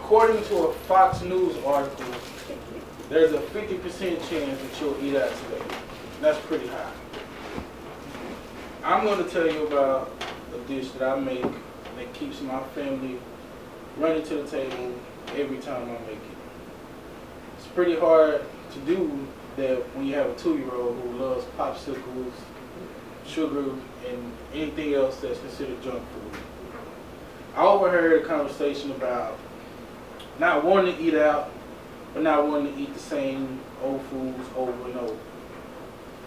according to a Fox News article, there's a 50% chance that you'll eat out today. That's pretty high. I'm going to tell you about a dish that I make that keeps my family running to the table every time I make it. It's pretty hard to do that when you have a 2-year-old who loves popsicles, sugar, and anything else that's considered junk food. I overheard a conversation about not wanting to eat out, but not wanting to eat the same old foods over and over.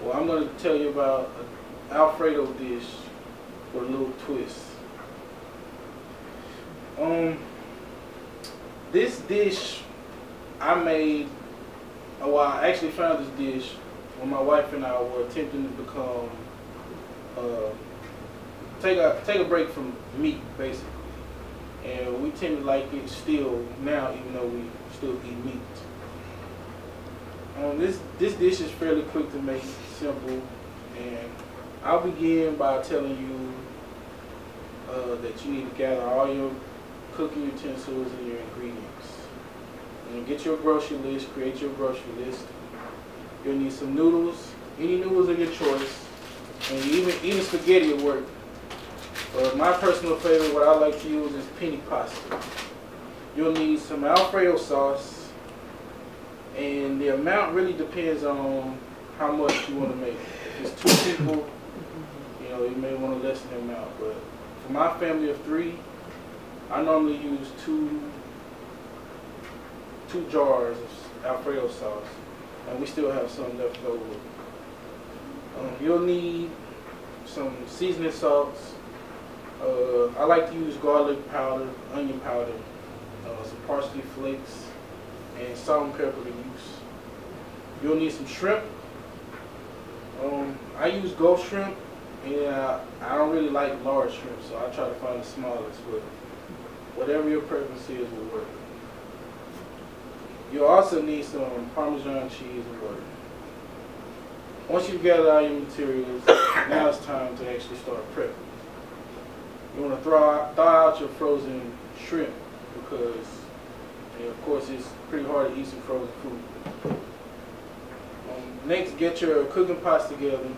Well, I'm going to tell you about an Alfredo dish with a little twist. This dish I made, well, I actually found this dish when my wife and I were attempting to become, take a break from meat, basically. And we tend to like it still now, even though we still eat meat. This dish is fairly quick to make, simple, and I'll begin by telling you that you need to gather all your cooking utensils and your ingredients. And get your grocery list, create your grocery list. You'll need some noodles, any noodles of your choice, and even spaghetti will work. My personal favorite, what I like to use, is penne pasta. You'll need some Alfredo sauce, and the amount really depends on how much you want to make. If it's 2 people, you may want to lessen the amount. But for my family of 3, I normally use two jars of Alfredo sauce, and we still have some left over. You'll need some seasoning salts. I like to use garlic powder, onion powder, some parsley flakes, and salt and pepper to use. You'll need some shrimp. I use Gulf shrimp, and I don't really like large shrimp, so I try to find the smallest, but whatever your preference is will work. You'll also need some Parmesan cheese and butter. Once you've gathered all your materials, now it's time to actually start prepping. You want to thaw out your frozen shrimp because, of course, it's pretty hard to eat some frozen food. Next, get your cooking pots together.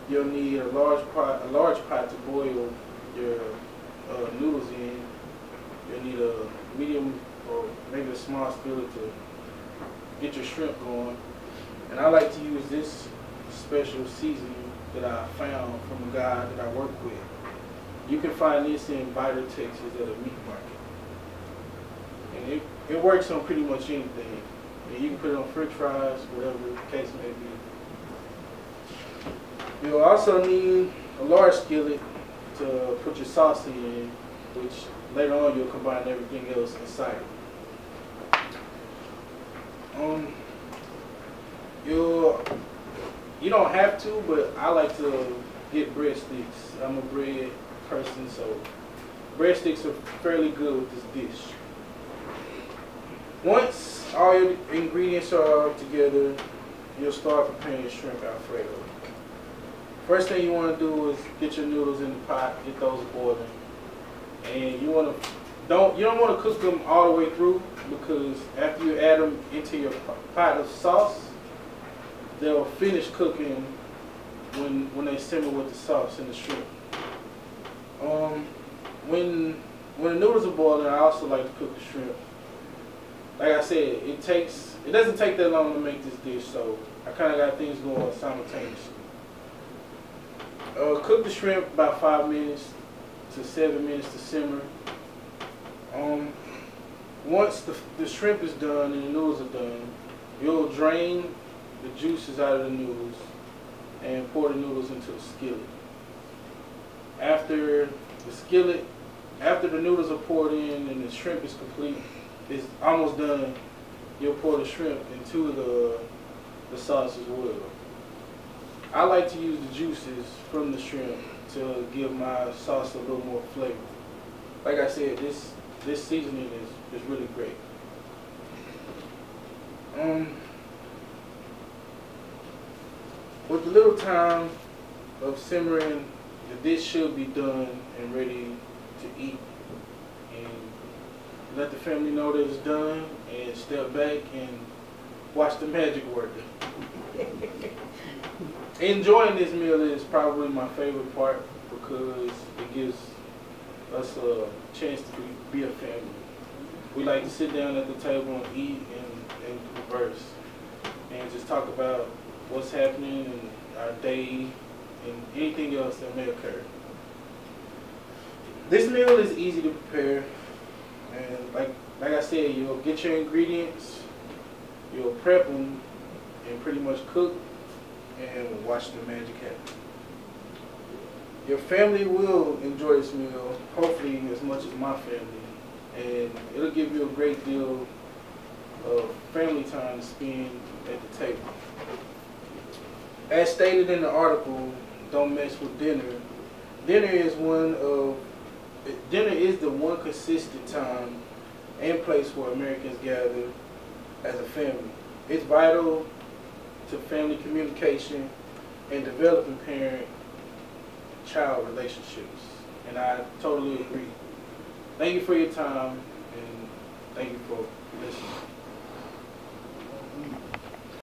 You'll need a large pot to boil your noodles in. You'll need a medium or maybe a small skillet to get your shrimp going. And I like to use this special seasoning that I found from a guy that I work with. You can find this in Vidor, Texas at a meat market. And it works on pretty much anything. And you can put it on french fries, whatever the case may be. You'll also need a large skillet to put your sauce in, which later on you'll combine everything else inside it. You don't have to, but I like to get breadsticks. I'm a bread person, so breadsticks are fairly good with this dish. Once all your ingredients are together, you'll start preparing your shrimp Alfredo. First thing you want to do is get your noodles in the pot, get those boiling, and you don't want to cook them all the way through, because after you add them into your pot of sauce, they'll finish cooking when they simmer with the sauce and the shrimp. When the noodles are boiling, I also like to cook the shrimp. Like I said, it doesn't take that long to make this dish, so I kind of got things going simultaneously. Cook the shrimp about 5 minutes to 7 minutes to simmer. Once the shrimp is done and the noodles are done, you'll drain the juices out of the noodles and pour the noodles into the skillet. After the noodles are poured in and the shrimp is complete, it's almost done, you'll pour the shrimp into the sauce as well. I like to use the juices from the shrimp to give my sauce a little more flavor. Like I said, this seasoning is really great. With a little time of simmering, the dish should be done and ready to eat. And let the family know that it's done, and step back and watch the magic work. Enjoying this meal is probably my favorite part because it gives us a chance to be a family. We like to sit down at the table and eat and converse and just talk about what's happening in our day and anything else that may occur. This meal is easy to prepare, and like I said, you'll get your ingredients, you'll prep them, and pretty much cook and watch the magic happen. Your family will enjoy this meal, hopefully as much as my family, and it'll give you a great deal of family time to spend at the table. As stated in the article, don't mess with dinner. Dinner is the one consistent time and place where Americans gather as a family. It's vital to family communication and developing parent-child relationships. And I totally agree. Thank you for your time, and thank you for listening.